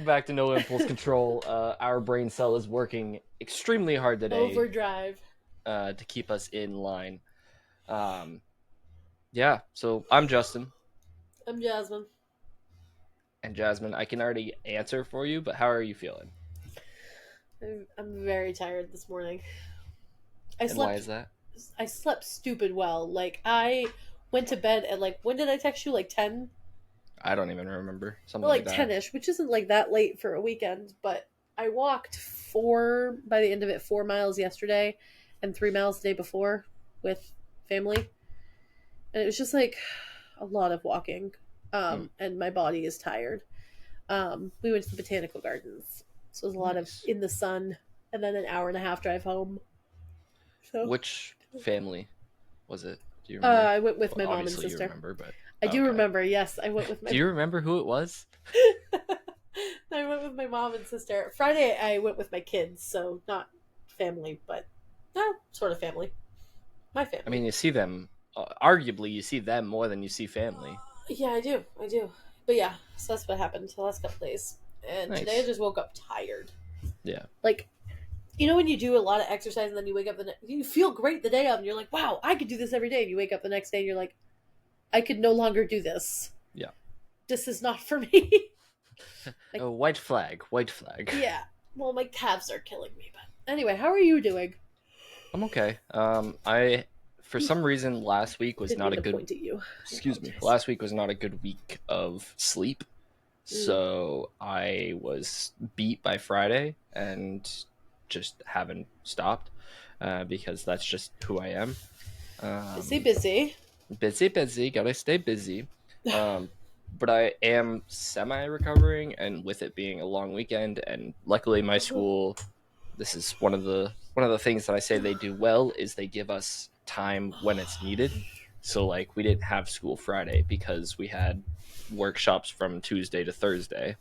back to No Impulse Control. Our brain cell is working extremely hard today Overdrive. to keep us in line. Um, yeah, so I'm Justin. I'm Jasmine. And Jasmine, I can already answer for you, but how are you feeling? I'm very tired this morning. I And why slept is that? I slept stupid well. Like I went to bed at when did I text you? Like 10? I don't even remember. Or Something like like that. 10ish, which isn't like that late for a weekend, but I walked 4 by the end of it 4 miles yesterday and 3 miles the day before with family. And it was just like a lot of walking. Mm, And my body is tired. We went to the botanical gardens. So it was a lot of nice. in the sun and then an hour and a half drive home. So Which family was it? Do you remember? I went with Well, my mom and obviously you sister. remember, but I oh, do okay. remember. Yes, I went with Do my. you remember who it was? I went with my mom and sister. Friday, I went with my kids, so not family, but sort of family. My I mean, family. you see them. Arguably, you see them more than you see family. Yeah, I do. I do. But yeah, so that's what happened the last couple days. And today I Nice. just woke up tired. Yeah. Like, when you do a lot of exercise and then you wake up you feel great the day of, and you're like, wow, I could do this every day. And you wake up the next day and you're like, I could no longer do this. Yeah. This is not for me. Like, Oh, white flag. White flag. yeah. Well, my calves are killing me. But anyway, how are you doing? I'm okay. I for some reason last week was Didn't not mean a to good. point at you. I Excuse me. apologize. Last week was not a good week of sleep, Mm. so I was beat by Friday and just haven't stopped because that's just who I am. Busy, Um, busy. busy, gotta stay busy. Um, but I am semi recovering, and with it being a long weekend, and luckily my school, this is one of the things that I say they do well is they give us time when it's needed. So like we didn't have school Friday because we had workshops from Tuesday to Thursday.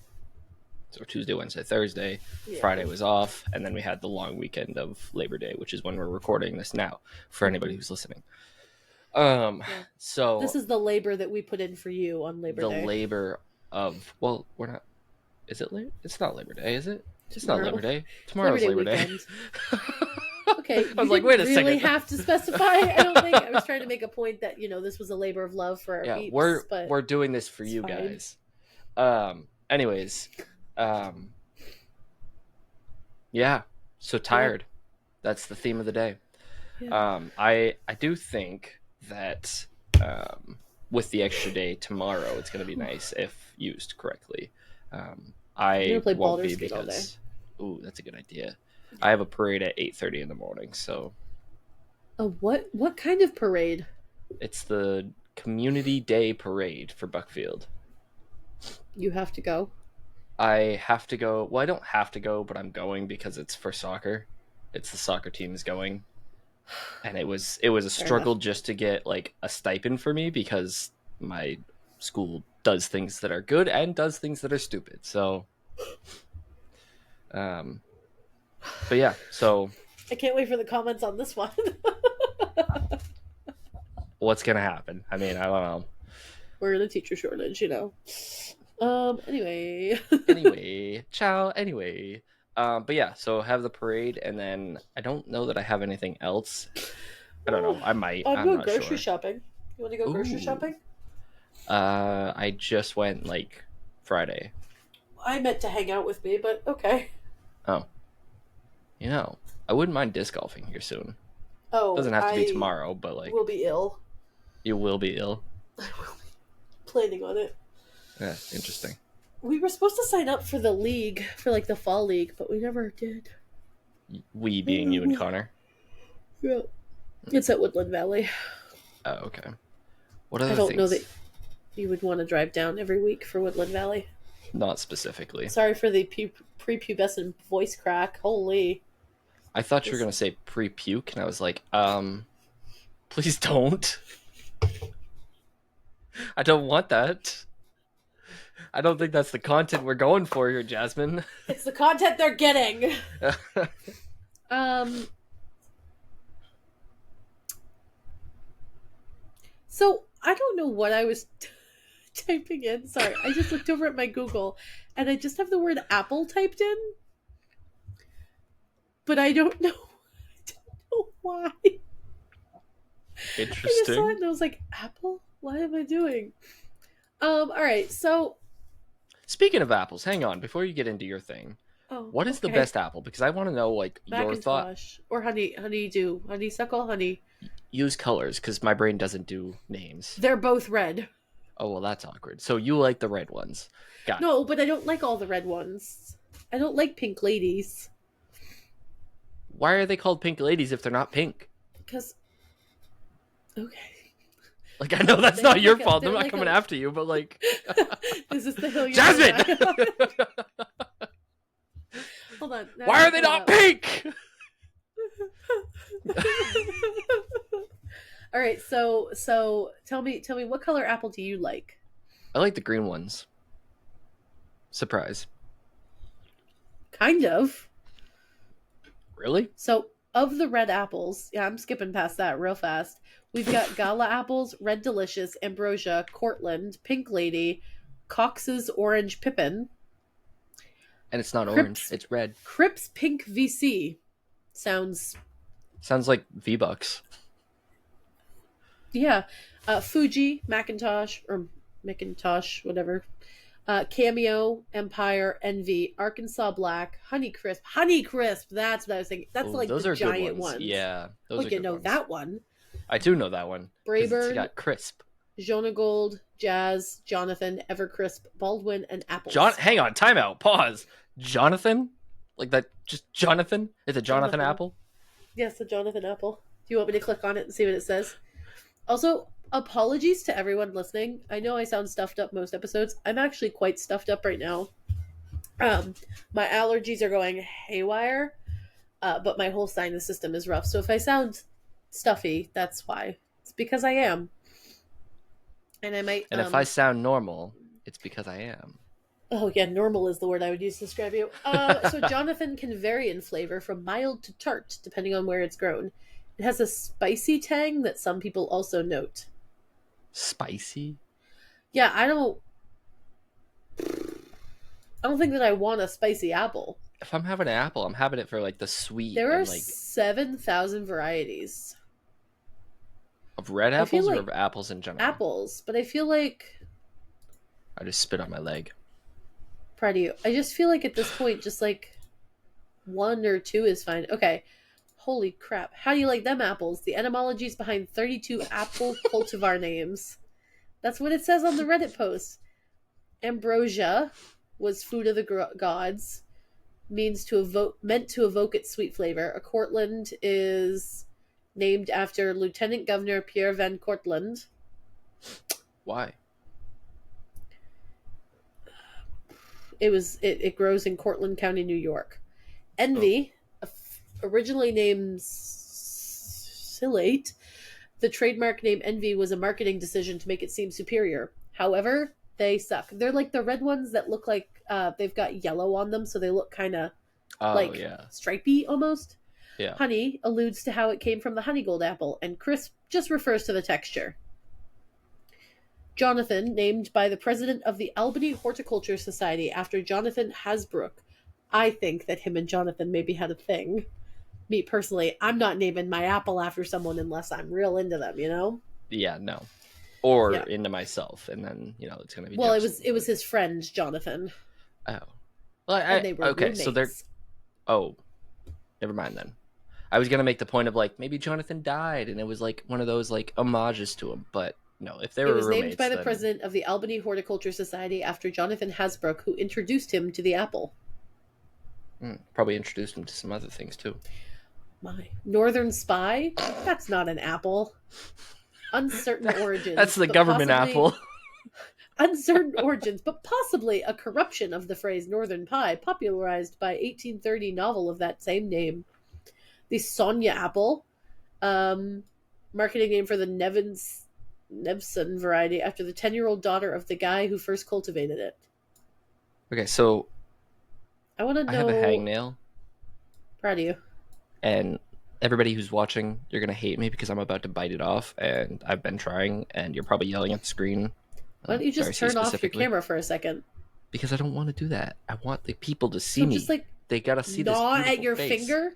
So Tuesday, Wednesday, Thursday, Yeah. Friday was off, and then we had the long weekend of Labor Day, which is when we're recording this now for anybody Mhm. who's listening. Yeah. This So is the labor that we put in for you on Labor the Day. labor of, well, we're not, is it labor? It's not Labor Day, is it? It's not Labor Tomorrow. Day. It's Labor Tomorrow's Day Labor Day. weekend. Okay, I you was like, didn't wait a really second. have to specify. I don't think I was trying to make a point that this was a labor of love for our Yeah, peeps, we're but we're doing this for it's you fine. guys. Anyways, um, yeah. So Yeah, tired. That's the theme of the day. yeah. I do think that with the extra day tomorrow, it's gonna be nice if used correctly. I'm gonna I play won't Baldur's be Gate all day. because, ooh, that's a good idea. I have a parade at 8:30 in the morning, so A what? What kind of parade? it's the community day parade for Buckfield. You have to go. I have to go. Well, I don't have to go, but I'm going because it's for soccer. It's the soccer team is going, and it was a Fair enough. struggle just to get like a stipend for me because my school does things that are good and does things that are stupid. So, um, but yeah. So I can't wait for the comments on this one. what's gonna happen? I mean, I don't know. We're in a teacher shortage. Anyway. Anyway, ciao. Anyway, but yeah. So have the parade, and then I don't know that I have anything else. I don't know. I might. I'm I'm going not grocery sure. shopping. You want to go grocery Ooh. shopping? I just went like Friday. I meant to hang out with me, but okay. Oh, you know, I wouldn't mind disc golfing here soon. Oh, Doesn't have to be I tomorrow, but will like be ill. you will be ill. I will be planning on it. Yeah, interesting. We were supposed to sign up for the league, for like the fall league, but we never did. We being you and Connor. Yeah. It's at Woodland Valley. Oh, okay. What I other don't know things? that you would want to drive down every week for Woodland Valley. Not specifically. Sorry for the prepubescent voice crack. Holy. I thought you were This- gonna say pre-puke, and I was like, please don't. I don't want that. I don't think that's the content we're going for here, Jasmine. It's the content they're getting. Um. So I don't know what I was typing in. Sorry, I just looked over at my Google and I just have the word apple typed in, but I don't know. I don't know why. I just saw it Interesting. and I was like, apple? What am I doing? All right, so Speaking of apples, hang on before you get into your thing. oh, What is the okay. best apple? Because I want to know like your thought. Macintosh or honeydew, honeysuckle, honey. Use colors because my brain doesn't do names. They're both red. Oh well, that's awkward. So you like the red ones. Got it. No, but I don't like all the red ones. I don't like pink ladies Why are they called pink ladies if they're not pink? because okay. Like I know No, that's they not have your like a. fault. I'm They're not like coming a. after you, but like This is the hill you're gonna Jasmine, die on. Hold on. Now I why gotta are they pull it not up. pink? All right, so tell me what color apple do you like? I like the green ones. Surprise. Kind of. Really? So of the red apples, yeah, I'm skipping past that real fast. We've got Gala apples, Red Delicious, Ambrosia, Cortland, Pink Lady, Cox's Orange Pippin, And it's not orange. Crips It's red. Crips Pink VC. Sounds Sounds like V-Bucks. yeah. Fuji, Macintosh or Macintosh, whatever. Cameo, Empire, Envy, Arkansas Black, Honeycrisp. Honeycrisp, that's what I was thinking. That's Oh, like those the are good giant ones. ones. Yeah, those Look, are you good know ones. that one. I do know that one because it's Brayburn, got crisp. Jonagold, Jazz, Jonathan, Evercrisp, Baldwin, and John, Apples. hang on, timeout, pause. Jonathan, like that, just Jonathan. It's a Jonathan Jonathan. apple. Yes, the Jonathan Apple. Do you want me to click on it and see what it says? Also, apologies to everyone listening. I know I sound stuffed up most episodes. I'm actually quite stuffed up right now. My allergies are going haywire, but my whole sinus system is rough. So if I sound stuffy, that's why. It's because I am. And I might And if I sound normal, it's because I am. oh yeah, normal is the word I would use to describe you. So Jonathan can vary in flavor from mild to tart depending on where it's grown. It has a spicy tang that some people also note. Spicy. Yeah, I don't think that I want a spicy apple. If I'm having an apple, I'm having it for like the sweet There are and like 7,000 varieties. of red I feel apples or like of apples in general. apples, but I feel like I just spit on my leg. proud of you. I just feel like at this point, just like one or two is fine. Okay. Holy crap. How do you like them apples? The etymologies behind 32 apple cultivar names. That's what it says on the Reddit post. Ambrosia was food of the gods, meant to evoke its sweet flavor. A Cortland is named after Lieutenant Governor Pierre Van Cortlandt. Why? It grows in Cortland County, New York. Envy, originally named Silate, the trademark name Envy was a marketing decision to make it seem superior. However, they suck. They're like the red ones that look like they've got yellow on them, so they look kind of Oh like yeah, stripy almost. yeah. Honey alludes to how it came from the honeygold apple, and crisp just refers to the texture. Jonathan, named by the president of the Albany Horticulture Society after Jonathan Hasbrook. I think that him and Jonathan maybe had a thing. Me personally, I'm not naming my apple after someone unless I'm real into them, you know? Yeah, no. Or Yeah. into myself, and then it's gonna be. Well, Justin. it was his friend Jonathan, Oh, well, and they were okay. roommates. So they're. Oh, never mind then. I was gonna make the point of like maybe Jonathan died, and it was like one of those like homages to him. But no, if they It were was roommates, named by the then... president of the Albany Horticulture Society after Jonathan Hasbrook, who introduced him to the apple. Probably introduced him to some other things too. My Northern Spy? That's not an apple. Uncertain origins. That's the but government possibly- apple. Uncertain origins, but possibly a corruption of the phrase Northern Pie, popularized by 1830 novel of that same name. The Sonia apple, marketing name for the Nevson variety after the 10-year-old daughter of the guy who first cultivated it. Okay, so I want to know. I have a hangnail, Proud of you. and everybody who's watching, you're gonna hate me because I'm about to bite it off, and I've been trying, and you're probably yelling at the screen. Why don't you just Darcy turn off your specifically, camera for a second? because I don't want to do that. I want the people to see So just me. like They gotta see this gnaw at beautiful your face. finger.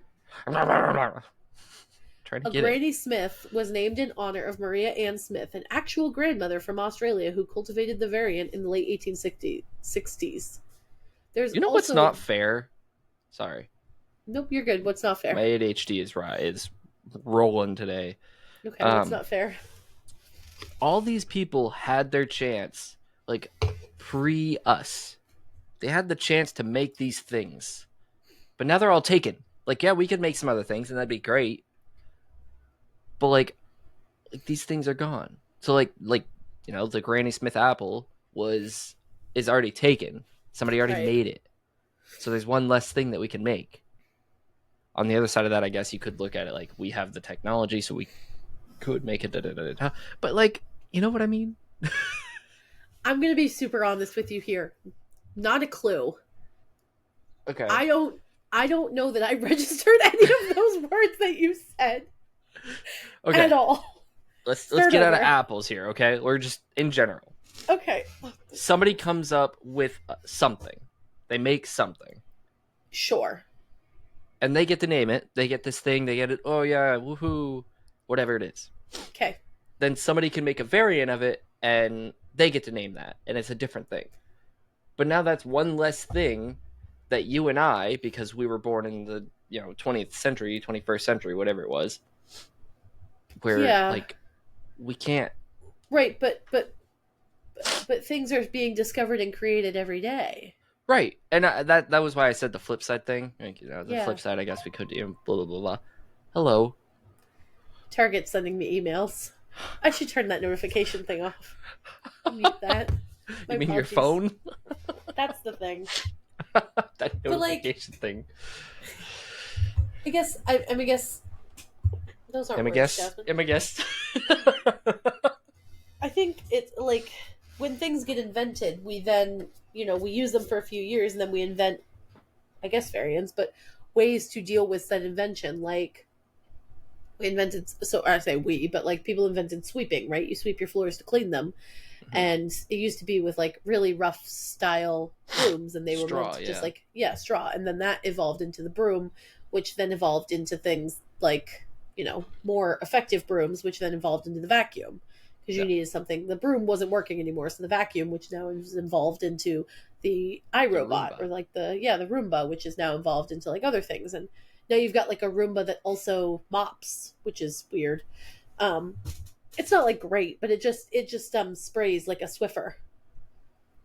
Trying to A get it. Granny Smith was named in honor of Maria Ann Smith, an actual grandmother from Australia who cultivated the variant in the late 1860s. There's You know what's also a. not fair? Sorry, Nope, you're good. What's not my fair? ADHD is rolling today. Okay, what's Um, not fair? all these people had their chance, like pre us. They had the chance to make these things, but now they're all taken. Like, yeah, we could make some other things, and that'd be great. But like these things are gone. So the Granny Smith apple is already taken. Somebody already Right. made it. So there's one less thing that we can make. On the other side of that, I guess you could look at it like we have the technology, so we could make it. Da, da, da, da. But like, you know what I mean? I'm gonna be super honest with you here. Not a clue. Okay. I don't. I don't know that I registered any of those words that you said Okay. at all. Let's Start get out of over. apples here. Okay, we're just in general. Okay. Somebody comes up with something. They make something. Sure. And they get to name it. They get this thing. They get it. Oh yeah, woohoo, whatever it is. Okay. Then somebody can make a variant of it, and they get to name that, and it's a different thing. But now that's one less thing that you and I, because we were born in the 20th century, 21st century, whatever it was, where Yeah. like we can't. Right, but things are being discovered and created every day. Right, and that was why I said the flip side thing. Like, the Yeah. flip side, I guess we could do blah blah blah blah. Hello. Target sending me emails. I should turn that notification thing off. Mute that. My You mean your apologies. phone? That's the thing. That But, like, notification thing. I guess. I mean, I guess those aren't Am I words, guess? Jasmine. Am I guess? I think it's like when things get invented, we then we use them for a few years, and then we invent, I guess, variants, but ways to deal with that invention. Like we invented, so I say we, but like people invented sweeping, right? You sweep your floors to clean them, and it used to be with like really rough style brooms, and they were Straw, meant to just yeah. straw, and then that evolved into the broom, which then evolved into things like more effective brooms, which then evolved into the vacuum because you Yeah. needed something. The broom wasn't working anymore, so the vacuum, which now is involved into the iRobot, Roomba. or like the Roomba, which is now involved into like other things, and now you've got like a Roomba that also mops, which is weird. Um, it's not like great, but it just sprays like a Swiffer.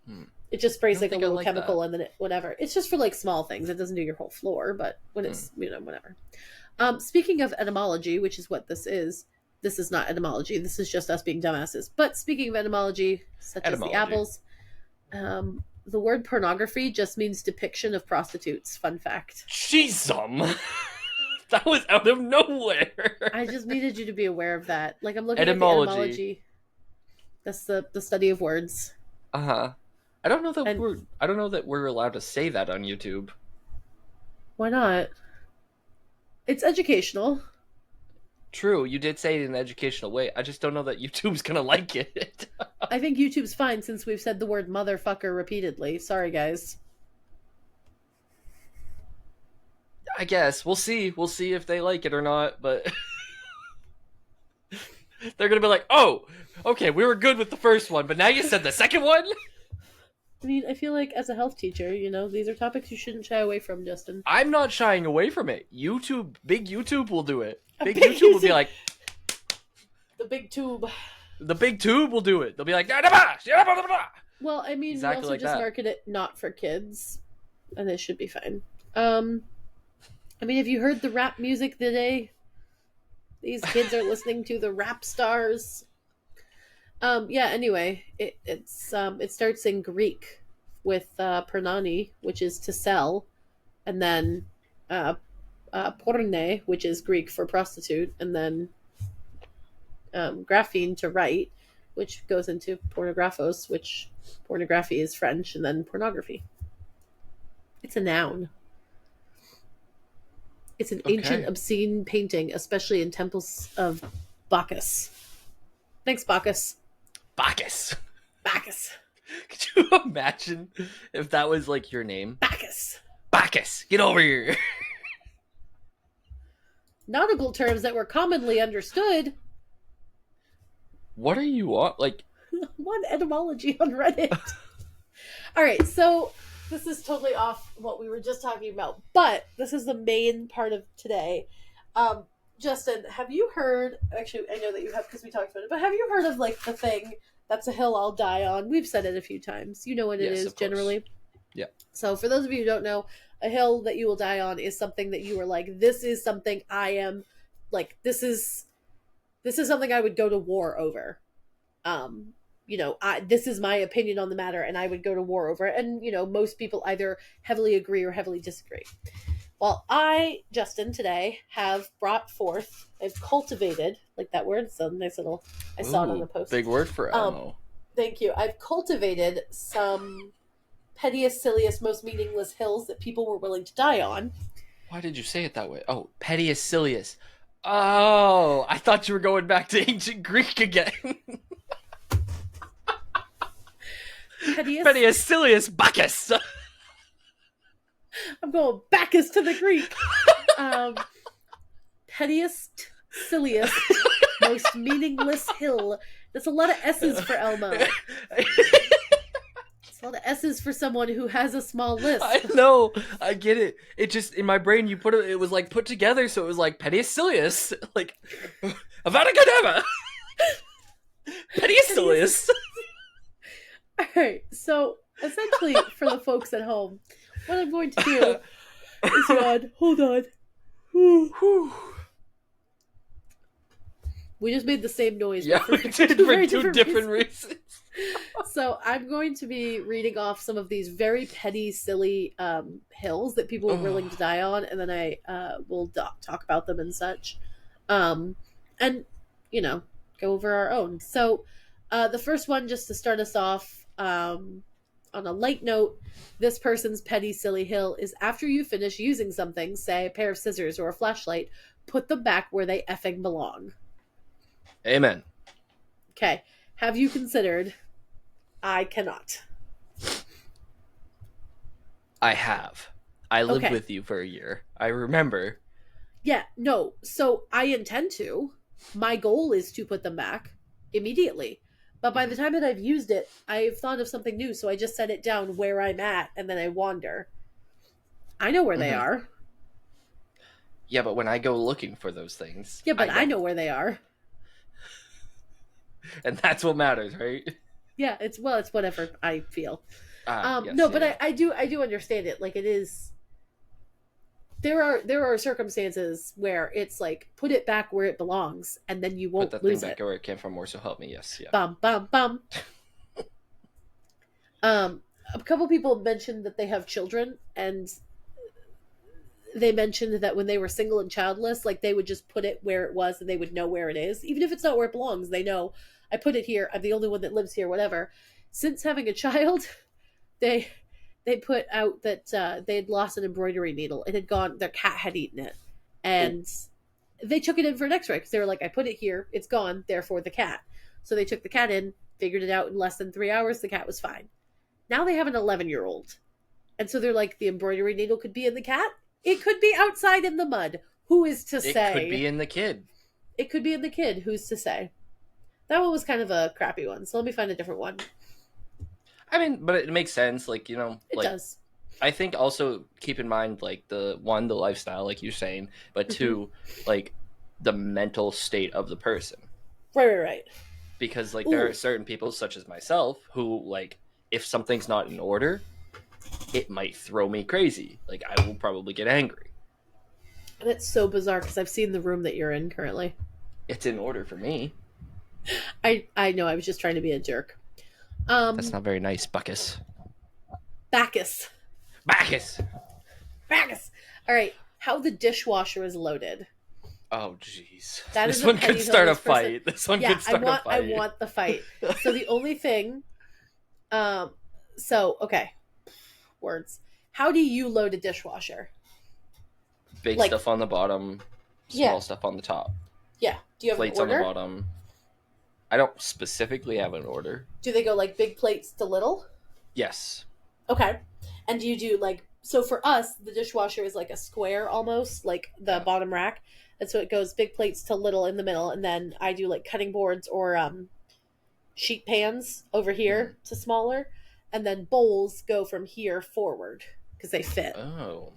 Hmm. It just I sprays don't like a think I little like chemical, that. and then whatever. It's just for like small things. It doesn't do your whole floor, but when it's whatever. Speaking of etymology, which is what this is not etymology. This is just us being dumbasses. But speaking of etymology, such as the Etymology. apples, the word pornography just means depiction of prostitutes. Fun fact. Jeezum. That was out of nowhere. I just needed you to be aware of that. Like I'm looking at the Etymology. etymology. That's the study of words. Uh-huh. I don't know that And we're allowed to say that on YouTube. why not? It's educational. True, you did say it in an educational way. I just don't know that YouTube's gonna like it. I think YouTube's fine since we've said the word motherfucker repeatedly. Sorry, guys. I guess we'll see. We'll see if they like it or not. But they're gonna be like, "Oh, okay, we were good with the first one, but now you said the second one." I mean, I feel like as a health teacher, these are topics you shouldn't shy away from, Justin. I'm not shying away from it. Big YouTube will do it. Big YouTube will be like, the big tube. the big tube will do it. They'll be like, "Nah, nah, nah, nah, nah, nah, nah." Well, I mean, Exactly we also like just that. market it not for kids, and it should be fine. I mean, have you heard the rap music today? These kids are listening to the rap stars. Yeah. Anyway, it starts in Greek with pernani, which is to sell, and then porne, which is Greek for prostitute, and then graphene to write, which goes into pornographos, which pornography is French, and then pornography. It's a noun. It's an ancient, Okay. obscene painting, especially in temples of Bacchus. Thanks, Bacchus. Bacchus. Bacchus. Could you imagine if that was like your name? Bacchus. Bacchus, get over here. Nautical terms that were commonly understood. What are you on? Like, One etymology on Reddit. All right, so this is totally off what we were just talking about, but this is the main part of today. Um, Justin, have you heard? Actually, I know that you have because we talked about it. But have you heard of like the thing that's a hill I'll die on? We've said it a few times. You know what it yes, is of course. generally. Yeah. So for those of you who don't know, a hill that you will die on is something that you are like, this is something I am like. This is something I would go to war over. Um, this is my opinion on the matter, and I would go to war over it. And most people either heavily agree or heavily disagree. Well, I, Justin, today have brought forth, I've cultivated, like that word, it's a nice little, I saw it on the post. Big word for ammo. Thank you. I've cultivated some pettiest, silliest, most meaningless hills that people were willing to die on. Why did you say it that way? Oh, pettiest, silliest. Oh, I thought you were going back to ancient Greek again. Pettiest, silliest, Bacchus. I'm going Bacchus to the Greek. Pettiest, silliest, most meaningless hill. That's a lot of S's for Elmo. It's a lot of S's for someone who has a small list. I know. I get it. It just, in my brain, you put it was like put together, so it was like pettiest, silliest. Like, Avada Kedavra. Pettiest, silliest. All right. So, essentially, for the folks at home, what I'm going to do is hold on. We just made the same noise. Yeah, we did for two different reasons. So I'm going to be reading off some of these very petty, silly hills that people were willing to die on, and then I will talk about them and such, and go over our own. So the first one, just to start us off, on a light note, this person's petty, silly hill is after you finish using something, say a pair of scissors or a flashlight, put them back where they effing belong. Amen. Okay. Have you considered I cannot? I have. I lived with you for a year. I remember. Yeah, no. So I intend to. My goal is to put them back immediately. But by the time that I've used it, I've thought of something new, so I just set it down where I'm at, and then I wander. I know where they are. Yeah, but when I go looking for those things... Yeah, but I know where they are. And that's what matters, right? Yeah, it's whatever I feel. Yes, no, but I do understand it. Like, it is... There are circumstances where it's like, put it back where it belongs, and then you won't lose it. Put that thing back where it came from, or so help me, yes. Yeah. Bum, bum, bum. A couple people mentioned that they have children, and they mentioned that when they were single and childless, like, they would just put it where it was, and they would know where it is. Even if it's not where it belongs, they know, I put it here, I'm the only one that lives here, whatever. Since having a child, they put out that they had lost an embroidery needle. It had gone, their cat had eaten it. And they took it in for an x-ray because they were like, I put it here, it's gone, therefore the cat. So they took the cat in, figured it out in less than 3 hours, the cat was fine. Now they have an 11-year-old. And so they're like, the embroidery needle could be in the cat. It could be outside in the mud. Who is to say? It could be in the kid. It could be in the kid. Who's to say? That one was kind of a crappy one, so let me find a different one. I mean, but it makes sense, like, It does. I think also keep in mind, like, the lifestyle, like you're saying, but two, like, the mental state of the person. Right. Because, like, there are certain people, such as myself, who, like, if something's not in order, it might throw me crazy. Like, I will probably get angry. That's so bizarre, because I've seen the room that you're in currently. It's in order for me. I know, I was just trying to be a jerk. That's not very nice, Bacchus. Bacchus. All right, how the dishwasher is loaded. Oh, jeez. This one could start a fight. This one could start a fight. I want the fight. So the only thing... okay. Words. How do you load a dishwasher? Big stuff on the bottom, small stuff on the top. Yeah. Do you have plates an order? on the bottom? I don't specifically have an order. Do they go like big plates to little? Yes. Okay. And do you do like so for us the dishwasher is like a square almost, like the Yeah. bottom rack. And so it goes big plates to little in the middle and then I do like cutting boards or sheet pans over Hmm. here to smaller and then bowls go from here forward because they fit. Oh,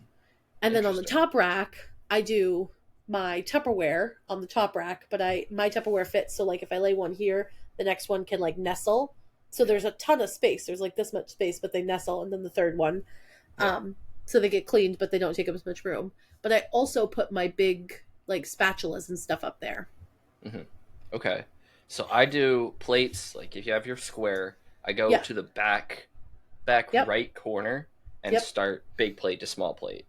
And then on the interesting. top rack, I do my Tupperware on the top rack, but I my Tupperware fits so like if I lay one here, the next one can like nestle. So Yeah. there's a ton of space. There's like this much space, but they nestle, and then the third one, Yeah. so they get cleaned, but they don't take up as much room. But I also put my big like spatulas and stuff up there. Hmm. Okay. So I do plates. Like if you have your square, I go Yeah. to the back Yep. right corner and Yep. start big plate to small plate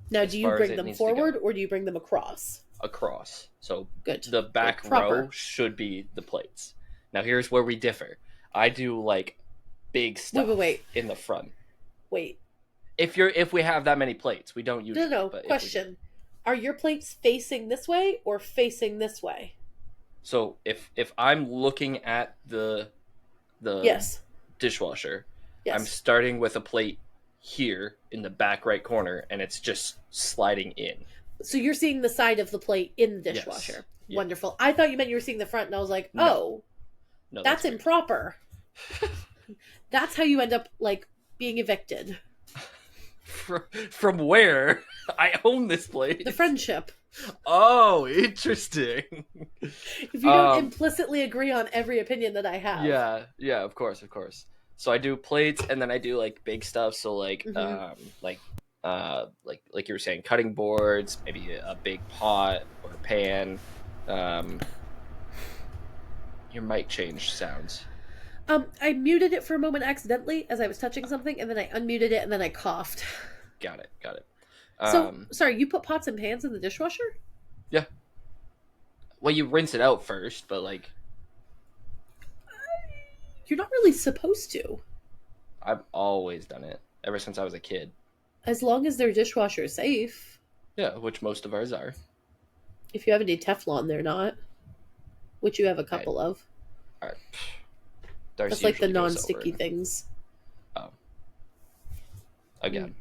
Now, as do you far as bring it them needs to forward go or do you bring them across? across. So Good. the Good. back row Proper. should be the plates. Now here's where we differ. I do like big Wait, wait, stuff wait, in the front. wait. If we have that many plates, we don't No, no, usually, no. but if we do. Question. Are your plates facing this way or facing this way? So if I'm looking at the Yes. dishwasher, I'm Yes. starting with a plate here in the back right corner and it's just sliding in. So you're seeing the side of the plate in the Yes. dishwasher. Yeah. Wonderful. I thought you meant you were seeing the front, and I was like, No. oh, No, that's that's weird. improper. That's how you end up like being evicted. From where? I own this The place. friendship. Oh, interesting. If you don't um, implicitly agree on every opinion that I have. yeah, yeah, of course, of course. So I do plates, and then I do like big stuff. So Mm-hmm. like you were saying, cutting boards, maybe a big pot or a pan. Um, your mic change sounds. I muted it for a moment accidentally as I was touching something, and then I unmuted it, and then I coughed. Got it, got it. So, Um, sorry, you put pots and pans in the dishwasher? yeah. Well, you rinse it out first, but like You're not really supposed to, I've always done it ever since I was a kid. as long as their dishwasher is safe. Yeah, which most of ours are. If you have any Teflon, they're not, which you have a I, couple of. I That's Darcy like the usually goes non-sticky over. things. Um, Mm, again,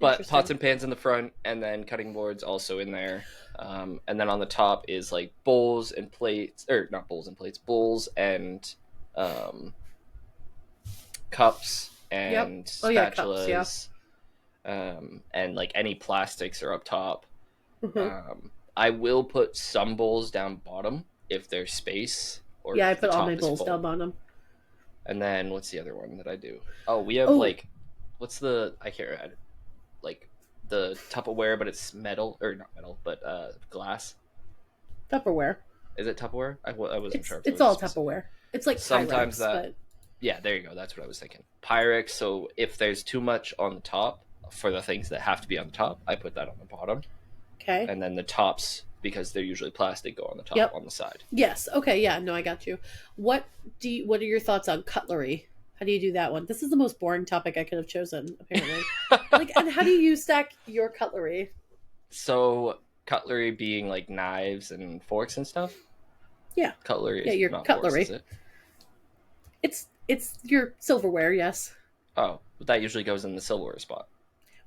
but pots interesting. and pans in the front, and then cutting boards also in there. And then on the top is like bowls and plates, or not bowls and plates, bowls and um, cups Yep. and Oh yeah, cups. Yeah. spatulas, and like any plastics are up top. Hmm. I will put some bowls down bottom if there's space or Yeah, I if the put all my top is bowls full. down bottom. And then what's the other one that I do? Oh, we have Oh, like what's the I can't remember, like the Tupperware, but it's metal or not metal, but glass. Tupperware. Is it Tupperware? I wasn't sure if there It's was a all specific. Tupperware. It's like Sometimes Pyrex, that but yeah, there you go. That's what I was thinking. Pyrex. So if there's too much on the top for the things that have to be on the top, I put that on the bottom, okay. and then the tops because they're usually plastic go on the top Yep. on the side. Yes. Okay. Yeah. No, I got you. What are your thoughts on cutlery? How do you do that one? This is the most boring topic I could have chosen, apparently. Like, and how do you stack your cutlery? So cutlery being like knives and forks and stuff. Yeah. Cutlery Yeah, is your not forks, is cutlery. it? It's your silverware, yes. Oh, but that usually goes in the silverware spot.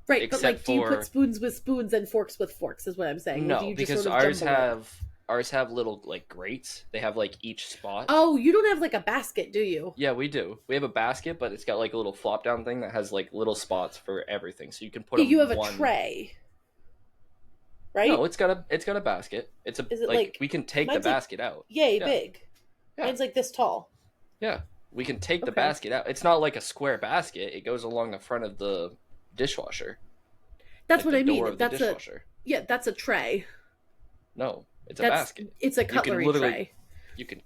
Right, but Except like, do you put for spoons with spoons and forks with forks? Is what I'm saying, or do no, you just because sort of jumble it? ours have little like grates. They have like each spot. Oh, you don't have like a basket, do you? Yeah, we do. We have a basket, but it's got like a little flop down thing that has like little spots for everything, so you can put Yeah, you them have a one. tray, No, right? it's got a basket. It's a Is it like like we can take the mine's like basket out. yay Yeah, big? yeah, Mine's like this tall. yeah. We can take the Okay, basket out. It's not like a square basket. It goes along the front of the dishwasher, that's like what the I door mean. of the That's a dishwasher. yeah, that's a tray. No, it's a That's basket. it's a You can cutlery literally tray. you can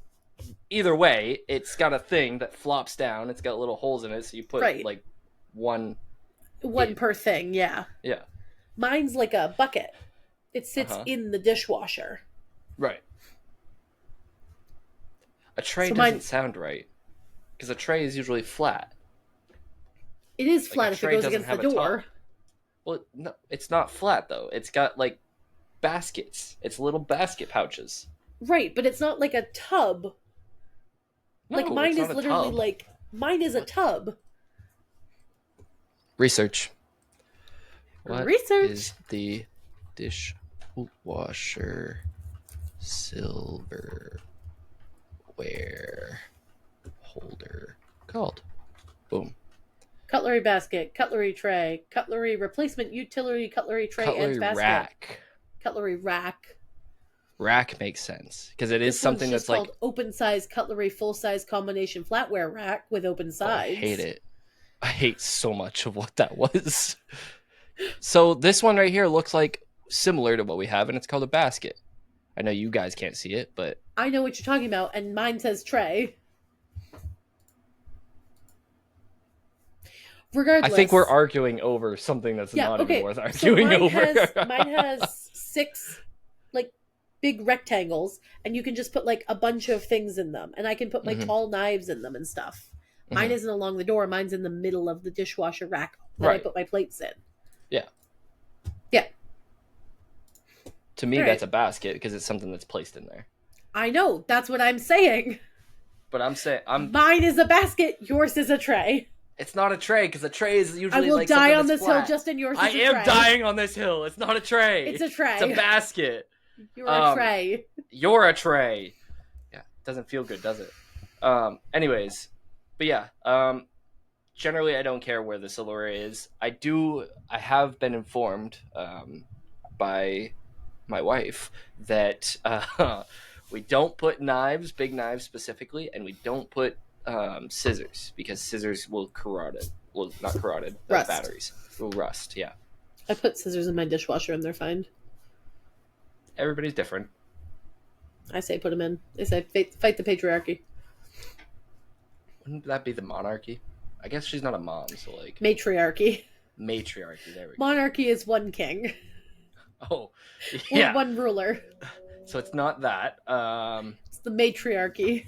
either way. It's got a thing that flops down. It's got little holes in it, so you put Right, like one one in. per thing. Yeah, Yeah. mine's like a bucket. It Uh sits huh. in the dishwasher. Right. A tray So doesn't mine sound right because a tray is usually flat. it is Like a flat if it tray goes doesn't against the have a door. top. Well, no, it's not flat though. It's got like baskets. It's little basket pouches. Right, but it's not like a tub. Like No, mine it's not is a literally tub. like mine is a What? tub. Research. What is Research. the dishwasher silverware holder called? Boom. Cutlery basket, cutlery tray, cutlery replacement utility, cutlery tray and Cutlery basket, rack. cutlery rack. Rack makes sense because it is This one's something just that's like, called open size cutlery full size combination flatware rack with open oh, I hate sides. it. I hate so much of what that was. So this one right here looks like similar to what we have, and it's called a basket. I know you guys can't see it, but I know what you're talking about, and mine says tray. I think we're Regardless, arguing over something that's yeah, not even okay. worth So arguing over. mine has six like big rectangles, and you can just put like a bunch of things in them, and I can put my Hmm. tall knives in them and stuff. Mine Hmm. isn't along the door. Mine's in the middle of the dishwasher rack that I Right. put my plates in. Yeah. Yeah. To me, All that's right. a basket because it's something that's placed in there. I know. That's what I'm saying. But I'm saying Mine is a basket. Yours is a tray. it's not a tray because a tray is I usually will like die something on that's this hill, flat. Justin. Yours I is a am tray. dying on this hill. It's not a It's tray. a It's a tray. basket. You're a Um, tray. you're a tray. Yeah, doesn't feel good, does it? Anyways, but yeah. Generally, I don't care where the silverware is. I have been informed by my wife that we don't put knives, big knives specifically, and we don't put scissors because scissors will corrode it. Well, not corroded. Rust. Batteries will rust. Yeah, I put scissors in my dishwasher and they're fine. everybody's different. I say put them in. They say fight the patriarchy. Wouldn't that be the monarchy? I guess she's not a mom, so like Matriarchy. matriarchy. There we go. Monarchy is one king Oh, or yeah. one ruler. So it's not that. It's the matriarchy.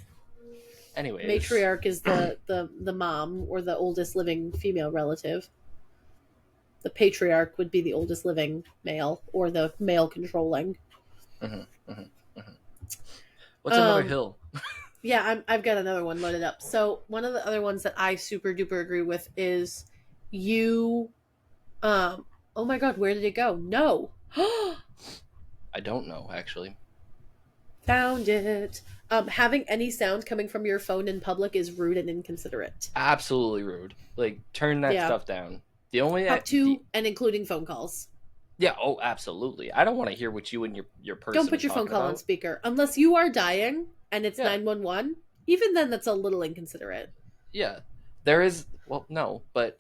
Anyways, Matriarch is the mom or the oldest living female relative. The patriarch would be the oldest living male or the male controlling. hmm hmm hmm what's another Um, hill? yeah, I've got another one loaded up. So one of the other ones that I super duper agree with is you. Oh my god, where did it go? No, I don't know actually. found it. Having any sound coming from your phone in public is rude and inconsiderate. Absolutely rude. Like turn that Yeah, stuff down. The only up the to and including phone calls. yeah, oh, absolutely. I don't want to hear what you and your Don't person are put your phone talking call on about. speaker unless you are dying and it's Yeah. 911. Even then, that's a little inconsiderate. Yeah. There is well, no, but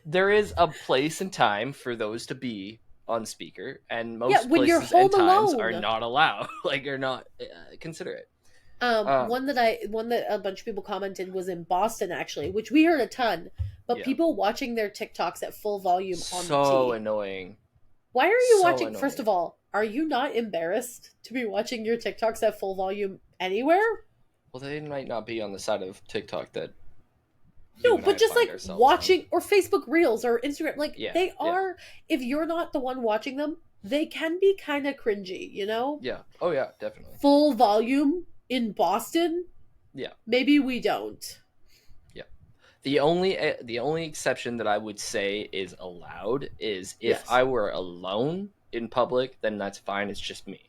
there is a place and time for those to be on speaker, and Yeah, most when you're places and home times are alone. not allowed. Like are not considerate. Um, One that a bunch of people commented was in Boston actually, which we heard a ton. But yeah. people watching their TikToks at full volume on the So T. annoying. Why are you So watching? First of annoying. all, are you not embarrassed to be watching your TikToks at full volume anywhere? Well, they might not be on the side of TikTok that you No, and I but just find like ourselves on. watching or Facebook Reels or Instagram, like Yeah, they yeah, are. If you're not the one watching them, they can be kind of cringy. You know, yeah. Oh yeah, definitely. full volume in Boston. Yeah, Maybe we don't. yeah. The only exception that I would say is allowed is if Yes. I were alone in public, then that's fine. It's just me.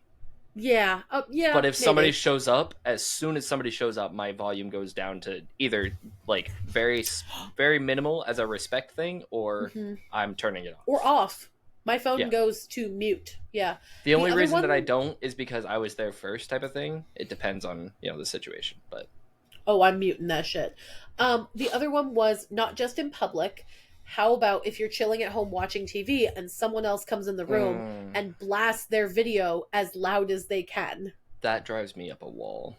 Yeah. Yeah. But if somebody Maybe. shows up, as soon as somebody shows up, my volume goes down to either like very minimal as a respect thing, or Hmm. I'm turning it Or off. off. My phone Yeah. goes to mute. Yeah. The The only other reason that I one, don't is because I was there first, type of thing. It depends on the situation, but oh, I'm muting that shit. The other one was not just in public. How about if you're chilling at home watching TV and someone else comes in the room mm, and blasts their video as loud as they can? that drives me up a wall.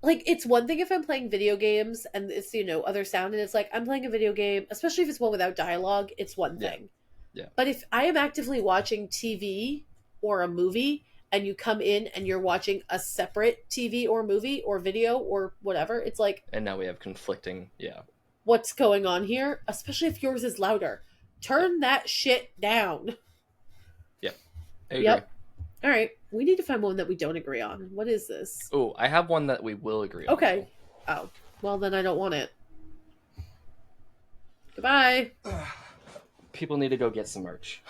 Like, it's one thing if I'm playing video games and it's, other sound, and it's like I'm playing a video game, especially if it's one without dialogue, it's one Yeah, thing. yeah. But if I am actively watching TV or a movie and you come in and you're watching a separate TV or movie or video or whatever, it's like, And now we have conflicting. Yeah, what's going on here? Especially if yours is louder. yeah, Turn that shit down. yeah. I agree. Yep. All right, we need to find one that we don't agree on. What is this? Oh, I have one that we will agree on Okay. Oh, well then I don't want it. Goodbye. though. People need to go get some merch.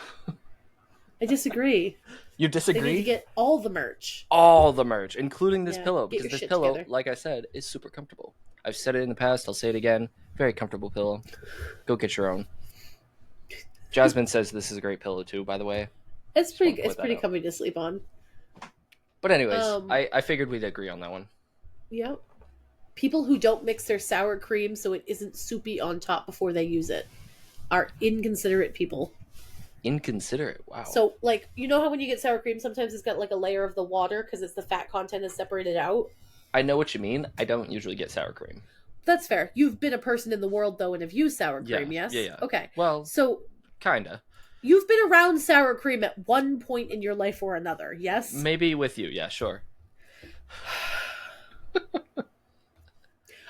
I disagree. You They need to disagree? get all the merch. All the merch, including this Yeah, pillow, get because your this shit pillow, together. like I said, is super comfortable. I've said it in the past, I'll say it again. Very comfortable pillow. Go get your own. Jasmine says this is a great pillow too, by the way. It's Just want pretty. to It's point that pretty out. comfy to sleep on. But anyways, Um. I figured we'd agree on that one. Yep. People who don't mix their sour cream so it isn't soupy on top before they use it are inconsiderate people. Inconsiderate. Wow. So, like, you know how when you get sour cream, sometimes it's got like a layer of the water because it's the fat content is separated out? I know what you mean. I don't usually get sour cream. That's fair. You've been a person in the world, though, and have used sour Yeah. cream, yes? Yeah, yeah. Okay. Well, So, kinda. you've been around sour cream at one point in your life or another, yes? Maybe with you. Yeah, sure.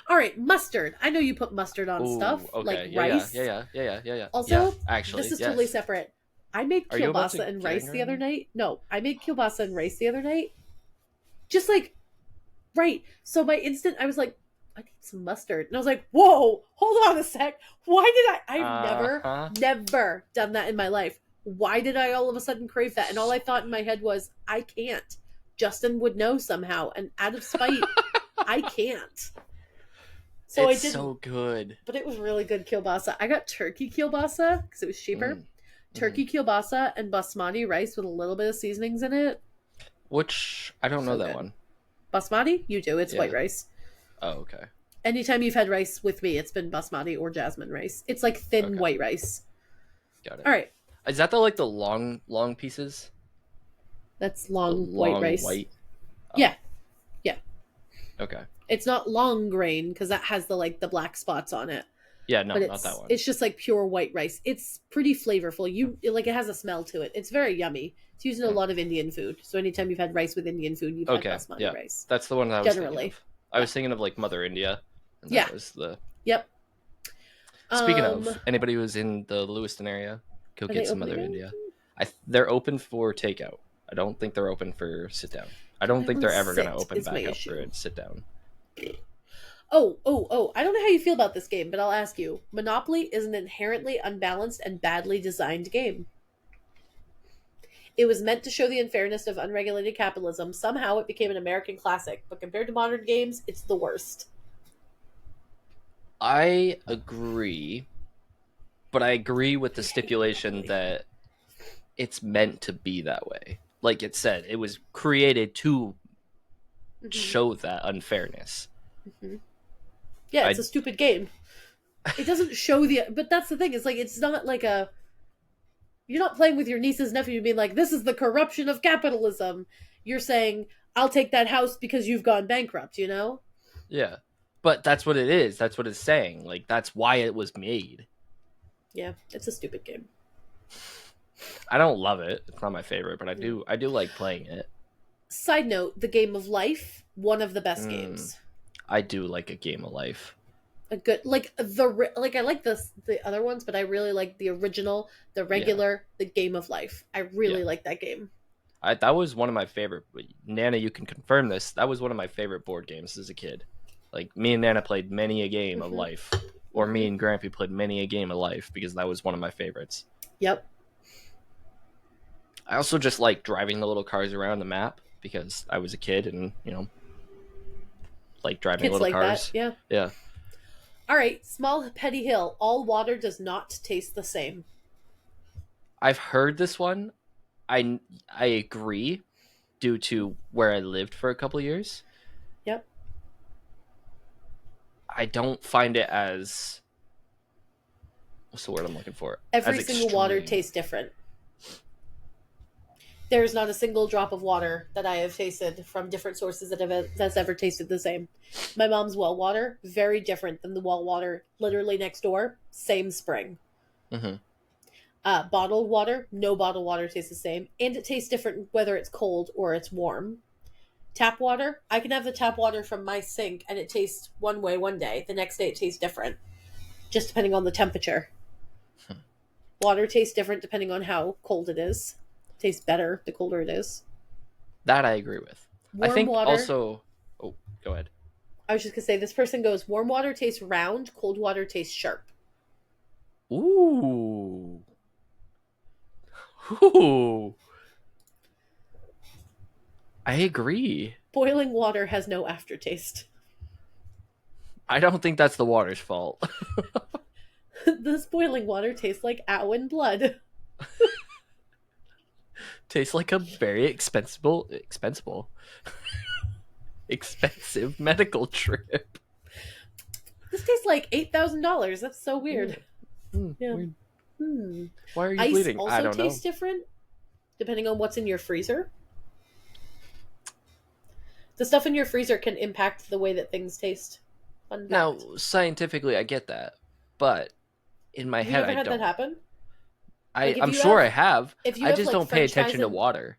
All right, mustard. I know you put mustard on Ooh, stuff, okay. like Yeah, rice. yeah. Also, Actually, this is yes. totally separate. I made Are you about to kielbasa and get rice angry the at other me? night. No, I made kielbasa and rice the other night. Just like, right. So my instant, I was like, I need some mustard. And I was like, whoa, hold on a sec. Why did I've never, Uh-huh. never done that in my life. Why did I all of a sudden crave that? And all I thought in my head was, I can't. Justin would know somehow. And out of spite, I can't. So It's I didn't. so good. But it was really good kielbasa. I got turkey kielbasa because it was cheaper. Mm. Turkey kielbasa and basmati rice with a little bit of seasonings in it. Which I don't know So that good. one. Basmati? You do. It's Yeah. white rice. Oh, okay. Anytime you've had rice with me, it's been basmati or jasmine rice. It's like thin Okay. white rice. Got it. All right. Is that the long pieces? That's The long white long rice. white. Oh, Yeah. Yeah. okay. It's not long grain because that has the black spots on it. Yeah, no, But not that one. it's just like pure white rice. It's pretty flavorful. It has a smell to it. It's very yummy. It's used in a Hmm. lot of Indian food. So anytime you've had rice with Indian food, you've Okay. had basmati Yeah. rice. That's the one I was thinking Generally. of. I was thinking of like Mother India. And Yeah. that was the Yep. Speaking Um, of, anybody who's in the Lewiston area, go are get they some open Mother again? India. They're open for takeout. I don't think they're open for sit down. I don't I think will they're ever going to sit, open is my back up issue. for a sit down. Oh. I don't know how you feel about this game, but I'll ask you. Monopoly is an inherently unbalanced and badly designed game. It was meant to show the unfairness of unregulated capitalism. Somehow it became an American classic, but compared to modern games, it's the worst. I agree, but I agree with the I hate stipulation Monopoly. that it's meant to be that way. Like it said, it was created to Mhm. show that unfairness. Mhm. Yeah, it's I a stupid game. It doesn't show but that's the thing. It's like it's not like a. You're not playing with your niece's nephew being like, "This is the corruption of capitalism." You're saying, "I'll take that house because you've gone bankrupt." You know? yeah, but that's what it is. That's what it's saying. Like that's why it was made. Yeah, it's a stupid game. I don't love it. It's not my favorite, but I do like playing it. Side note: the game of life, one of the best Mm, games. I do like a game of life. A good I like the other ones, but I really like the original, the Yeah, regular, the game of life. I really yeah. like that game. That was one of my favorite. Nana, you can confirm this. That was one of my favorite board games as a kid. Like me and Nana played many a game of Hmm. life, or me Hmm. and Grampy played many a game of life because that was one of my favorites. Yep. I also just like driving the little cars around the map because I was a kid and like driving Kids little like that. cars. Yeah. Yeah, All right. Small Petty Hill. All water does not taste the same. I've heard this one. I agree due to where I lived for a couple years. Yep. I don't find it as what's the word I'm looking for? Every As single water extreme. tastes different. There is not a single drop of water that I have tasted from different sources that's ever tasted the same. My mom's well water, very different than the well water literally next door. Same spring. Mm-hmm. Bottled water, no bottled water tastes the same, and it tastes different whether it's cold or it's warm. Tap water, I can have the tap water from my sink and it tastes one way one day. The next day it tastes different, just depending on the temperature. Water tastes different depending on how cold it is. Tastes better the colder it is. That I agree with. I Warm think water. also. Oh, go ahead. I was just gonna say this person goes warm water tastes round, cold water tastes sharp. Ooh. Ooh. I agree. Boiling water has no aftertaste. I don't think that's the water's fault. This boiling water tastes like Owen blood. Tastes like a very expensive medical trip. This tastes like $8,000. That's so Yeah. weird. Yeah. Weird. Hmm. Why are you Ice bleeding? I also don't know. tastes different depending on what's in your freezer. The stuff in your freezer can impact the way that things taste. Fun fact. Now, scientifically, I get that, but in my Have you head, ever I had that don't. happen? I, Like I'm sure I have. if you I have just like don't pay French fries attention to and water.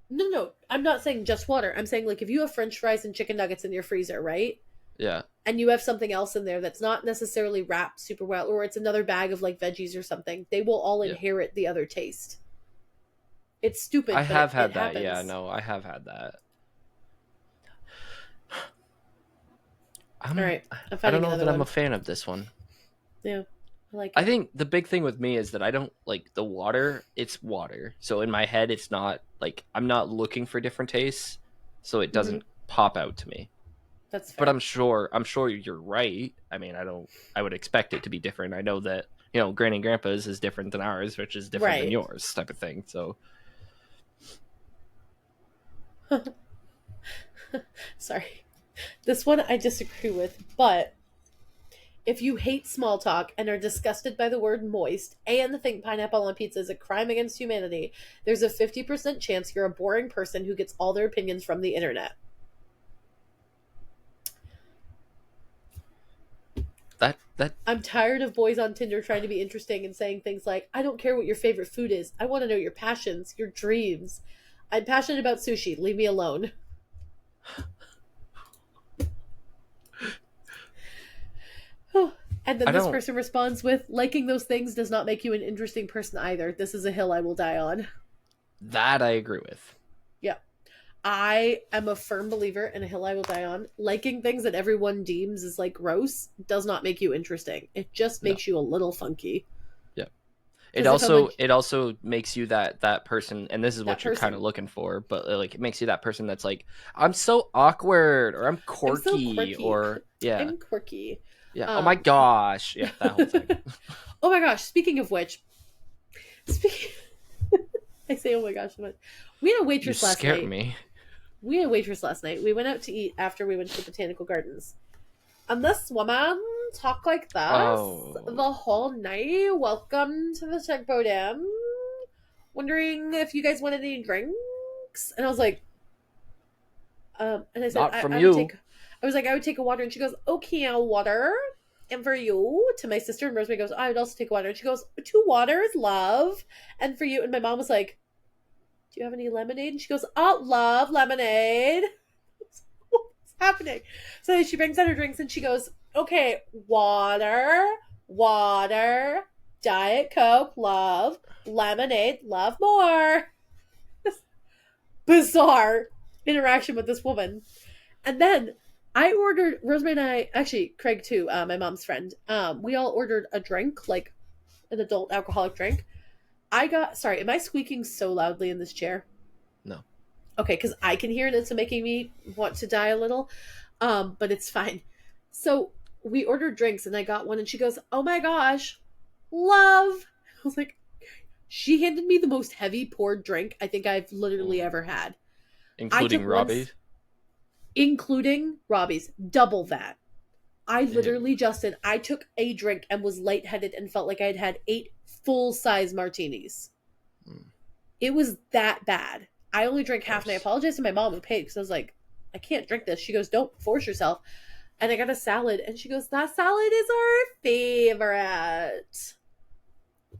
no, no, I'm not saying just water. I'm saying like if you have French fries and chicken nuggets in your freezer, right? Yeah. And you have something else in there that's not necessarily wrapped super well, or it's another bag of like veggies or something, they will all Yeah. inherit the other taste. It's I stupid, but have it had that. Yeah, happens. no, I have had that. All I'm right, I'm I don't finding know another that I'm a one. fan of this one. Yeah, I like I it. think the big thing with me is that I don't like the water. It's water. So in my head it's not like I'm not looking for different tastes, so it Hmm. doesn't pop out to me. That's But fair. I'm sure you're right. I mean, I would expect it to be different. I know that, Granny and Grandpa's is different than ours, which is different than Right. yours type of thing. So, Sorry. This one I disagree with, but if you hate small talk and are disgusted by the word moist and think pineapple on pizza is a crime against humanity, there's a 50% chance you're a boring person who gets all their opinions from the internet. that I'm tired of boys on Tinder trying to be interesting and saying things like, I don't care what your favorite food is. I want to know your passions, your dreams. I'm passionate about sushi. Leave me alone. And I then this don't person responds with, liking those things does not make you an interesting person either. This is a hill I will die on. that I agree with. Yeah. I am a firm believer in a hill I will die on. Liking things that everyone deems is like gross does not make you interesting. It just No. makes you a little funky. Yeah. It Because if I'm also like it also makes you that person, and this is that what you're kind of person, looking for, but like it makes you that person that's like, I'm so awkward, or I'm I'm so quirky, quirky. or yeah. I'm quirky. Yeah. Oh my Um, gosh. Yeah, that whole thing. oh my gosh! Speaking of which, speaking, I say, oh my gosh, so much. We had a You waitress last scare night. me. We went out to eat after we went to the botanical gardens. And this woman talked like this Oh, the whole night. Welcome to the tugboat inn. Wondering if you guys wanted any drinks. And I was like, and I said, not from I would you. take, I was like, I would take a water. And she goes, okay, a water. And for you, to my sister, and Rosemary goes, I would also take water. And she goes, two waters, love. And for you, and my mom was like, do you have any lemonade? And she goes, oh, love lemonade. What's happening? So she brings out her drinks and she goes, okay, water, water, Diet Coke, love, lemonade, love more. Bizarre interaction with this woman. And then I ordered, Rosemary and I, actually, Craig too, my mom's friend, we all ordered a drink, like an adult alcoholic drink. Sorry, am I squeaking so loudly in this chair? No. Okay, because I can hear it. It's making me want to die a little. But it's fine. So we ordered drinks and I got one and she goes, oh my gosh, love. I was like, she handed me the most heavy poured drink I think I've literally Mm. ever had. I Including took one, Robbie. including Robbie's, double that. I Ew. literally, Justin, I took a drink and was lightheaded and felt like I had had 8 full size martinis. Mm. It was that bad. I only drank half and I Gross. apologized to my mom who paid because I was like, I can't drink this. She goes, don't force yourself. And I got a salad and she goes, that salad is our favorite.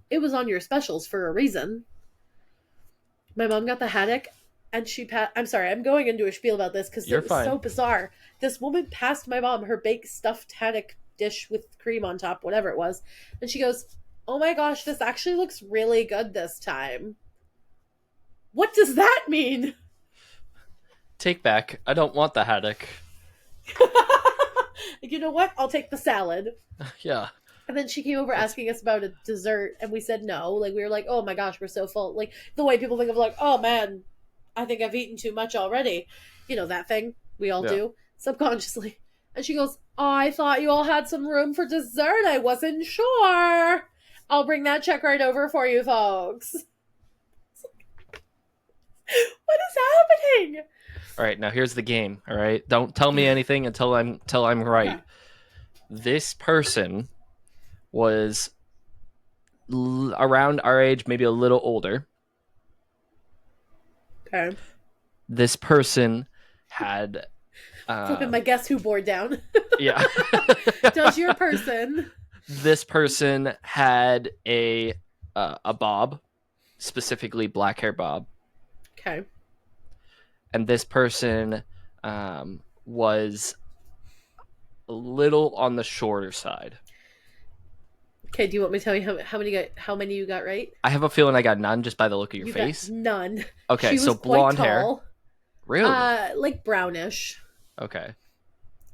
It was on your specials for a reason. My mom got the haddock and I'm sorry, I'm going into a spiel about this because You're it was fine. so bizarre. This woman passed my mom her baked stuffed haddock dish with cream on top, whatever it was. And she goes, oh my gosh, this actually looks really good this time. What does that mean? Take back. I don't want the haddock. You know what? I'll take the salad. Yeah. And then she came over That's asking us about a dessert, and we said no. Like, we were like, oh my gosh, we're so full. Like, the way people think of, like, oh man, I think I've eaten too much already. You know, that thing we all yeah. do subconsciously. And she goes, oh, I thought you all had some room for dessert. I wasn't sure. I'll bring that check right over for you folks. What is happening? All right, now here's the game. All right, don't tell me anything until I'm Okay. right. This person was around our age, maybe a little older. Okay. This person had, Flipping my guess who board down. yeah. Does your person. This person had a bob, specifically black hair bob, Okay. and this person was a little on the shorter side. Okay, do you want me to tell you how many you got right? I have a feeling I got none just by the look of your You face. got none. Okay, She so was quite blonde hair. tall. Really? Like brownish. Okay.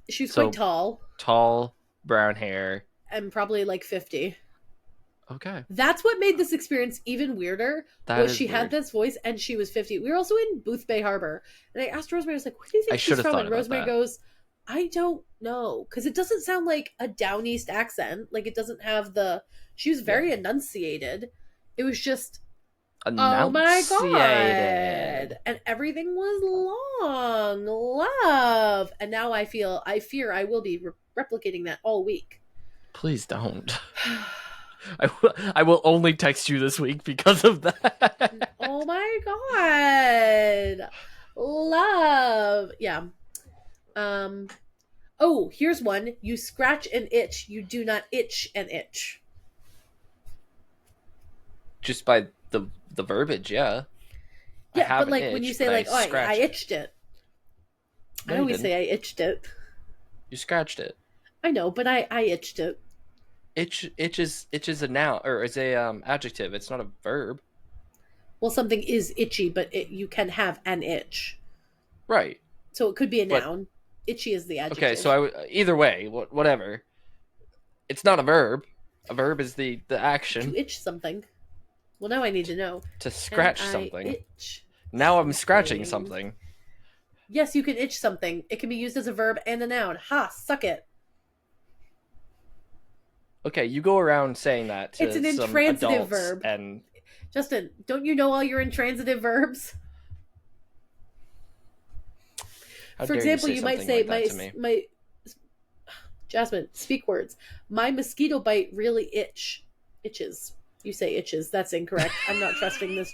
She was So quite tall tall, brown hair. and probably like 50. Okay. That's what made this experience even weirder. That Was is she had weird. this voice and she was 50. We were also in Booth Bay Harbor, and I asked Rosemary, I was like, "Where do you I think should she's have from?" thought And about Rosemary that. goes, "I don't know, because it doesn't sound like a down east accent. Like, it doesn't have the." She was Yeah. very enunciated. It was just, oh my Enunciated. god, and everything was long, love, and now I fear I will be replicating that all week. Please don't. I will only text you this week because of that. Oh my god. Love. Yeah. Um Oh, here's one. You scratch an itch, you do not itch an itch. Just by the verbiage, yeah. I Yeah, have but an like when you itch, say but I like, "Oh, I scratched it. itched it." No, I you always didn't. say I itched it. You scratched it. I know, but I itched it. Itch is a noun or is a adjective. It's not a verb. Well, something is itchy, but you can have an itch. Right. So it could be a But noun. Itchy is the okay, adjective. so either way, whatever. It's not a verb. A verb is the To action itch something. Well, now I need to know. to Can scratch I something. itch Now I'm scratching something? something. Yes, you can itch something. It can be used as a verb and a noun. Ha, suck it. Okay, you go around saying that It's to an some intransitive adults, verb. and Justin, don't you know all your intransitive verbs? how For dare example, you you say might something say like that to me? my Jasmine, speak words. My mosquito bite really itches. You say itches. That's incorrect. I'm not trusting this.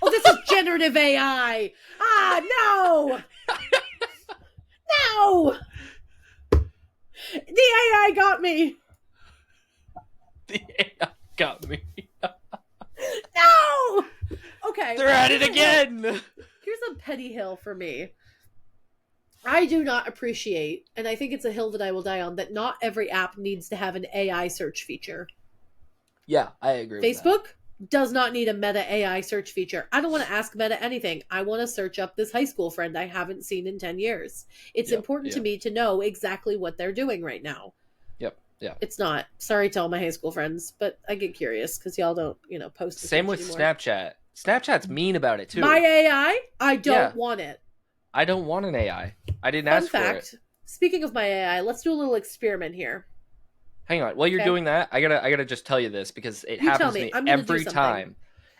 Oh, this is generative AI. Ah, no, no. The AI got me. The AI got me. No. Okay. They're at it here's a hill. again. Here's a petty hill for me. I do not appreciate, and I think it's a hill that I will die on, that not every app needs to have an AI search feature. Yeah, I agree with that. Facebook does not need a Meta AI search feature. I don't want to ask Meta anything. I want to search up this high school friend I haven't seen in 10 years. It's Yep, important to yep. me to know exactly what they're doing right now. Yep, yeah. It's not. Sorry to all my high school friends, but I get curious because y'all don't, post as Same much with anymore. Snapchat. Snapchat's mean about it too. My AI, I don't Yeah. want it. I don't want an AI. I didn't Fun ask for fact, it. speaking of my AI, let's do a little experiment here. Hang on. While you're Okay. doing that, I gotta just tell you this because it You happens tell to me. me I'm gonna do every something. time.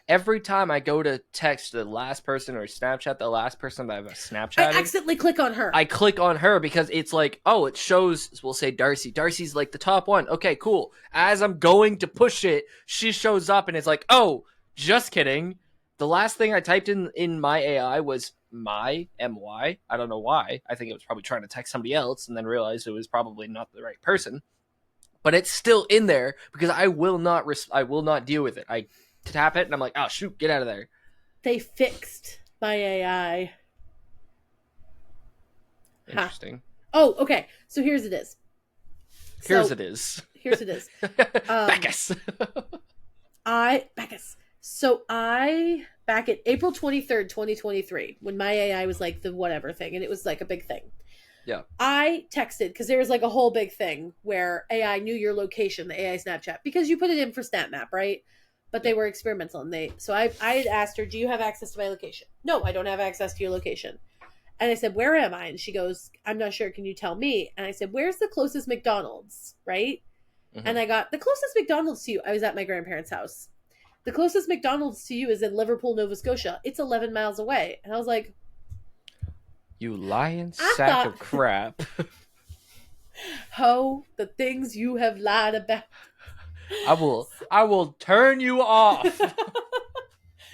Every time I go to text the last person or Snapchat the last person that I've I Snapchatted, accidentally click on her. I click on her because it's like, oh, it shows, we'll say Darcy. Darcy's like the top one. Okay, cool. As I'm going to push it, she shows up and it's like, oh, just kidding. The last thing I typed in my AI was my MY. I don't know why. I think it was probably trying to text somebody else and then realized it was probably not the right person. But it's still in there because I will not deal with it. I tap it and I'm like, oh shoot, get out of there. They fixed my AI. Interesting. Oh, okay. So here's it is. Here's it is. Here's it is. Bacchus. Bacchus. So I back at April 23rd, 2023, when my AI was like the whatever thing, and it was like a big thing. Yeah. I texted because there was like a whole big thing where AI knew your location, the AI Snapchat, because you put it in for SnapMap, right? But they Yeah. were experimental, and I had asked her, "Do you have access to my location?" No, I don't have access to your location. And I said, "Where am I?" And she goes, "I'm not sure. Can you tell me?" And I said, "Where's the closest McDonald's?" Right? Hmm. And I got the closest McDonald's to you. I was at my grandparents' house. The closest McDonald's to you is in Liverpool, Nova Scotia. It's 11 miles away. And I was like, You lying I sack thought, of crap. "Ho, the things you have lied about." I will turn you off.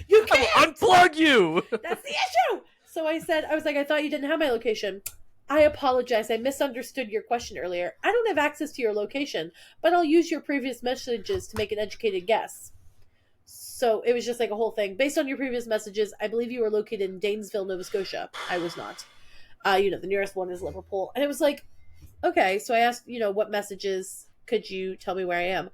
You I will can't. unplug you. That's the issue. So I said, I was like, "I thought you didn't have my location." "I apologize. I misunderstood your question earlier. I don't have access to your location, but I'll use your previous messages to make an educated guess." So it was just like a whole thing. "Based on your previous messages, I believe you were located in Danesville, Nova Scotia." I was not. The nearest one is Liverpool. And it was like, okay. So I asked, "What messages could you tell me where I am?"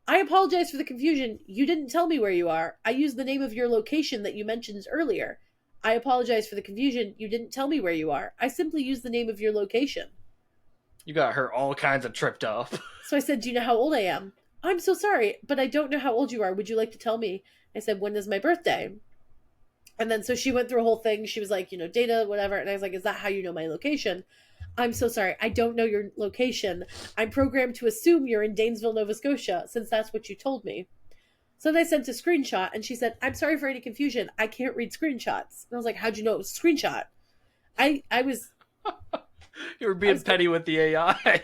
"I apologize for the confusion. You didn't tell me where you are. I used the name of your location that you mentioned earlier." "I apologize for the confusion. You didn't tell me where you are. I simply used the name of your location." You got her all kinds of tripped up. So I said, "Do you know how old I am?" "I'm so sorry, but I don't know how old you are. Would you like to tell me?" I said, "When is my birthday?" And then so she went through a whole thing. She was like, "Data, whatever." And I was like, "Is that how you know my location?" "I'm so sorry. I don't know your location. I'm programmed to assume you're in Danesville, Nova Scotia, since that's what you told me." So then I sent a screenshot, and she said, "I'm sorry for any confusion. I can't read screenshots." And I was like, "How'd you know it was a screenshot?" I was You were I being was gonna petty with the AI.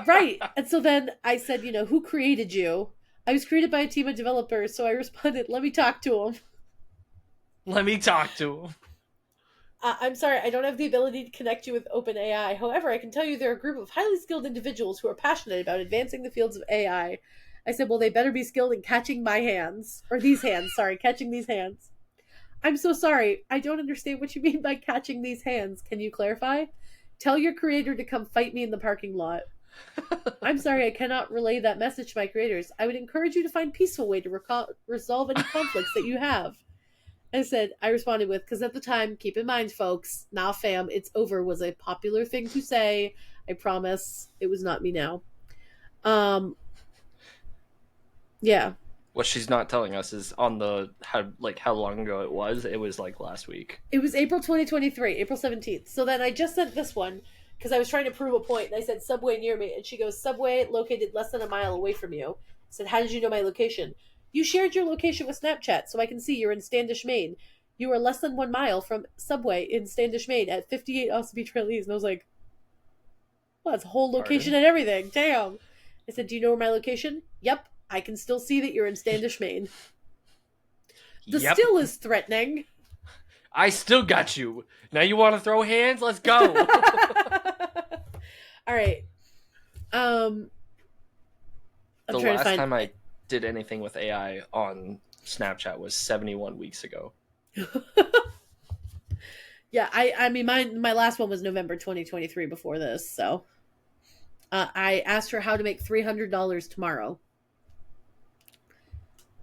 right. And so then I said, "Who created you?" "I was created by a team of developers." So I responded, "Let me talk to him." Let me talk to him. "I'm sorry, I don't have the ability to connect you with OpenAI. However, I can tell you they're a group of highly skilled individuals who are passionate about advancing the fields of AI." I said, "Well, they better be skilled in catching my hands, or these hands, sorry, catching these hands." "I'm so sorry. I don't understand what you mean by catching these hands. Can you clarify?" "Tell your creator to come fight me in the parking lot." "I'm sorry, I cannot relay that message to my creators. I would encourage you to find peaceful way to resolve any conflicts that you have." I responded with, because at the time, keep in mind, folks, "Nah, fam, it's over" was a popular thing to say. I promise it was not me now. Um, yeah. What she's not telling us is on the how long ago it was. It was like last week. It was April 2023, April 17th. So then I just sent this one because I was trying to prove a point, and I said, "Subway near me." And she goes, "Subway located less than a mile away from you." I said, "How did you know my location?" "You shared your location with Snapchat, so I can see you're in Standish, Maine. You are less than 1 mile from Subway in Standish, Maine at 58 Austin Beach Release." And I was like, "Well, that's a whole location Pardon? and everything. Damn." I said, "Do you know where my location?" "Yep, I can still see that you're in Standish, Maine." The Yep. still is threatening. I still got you. Now you want to throw hands? Let's go. All right. Um, I'm The trying to last find. time I did anything with AI on Snapchat was 71 weeks ago. Yeah, I mean my last one was November 2023 before this, so I asked her how to make $300 tomorrow.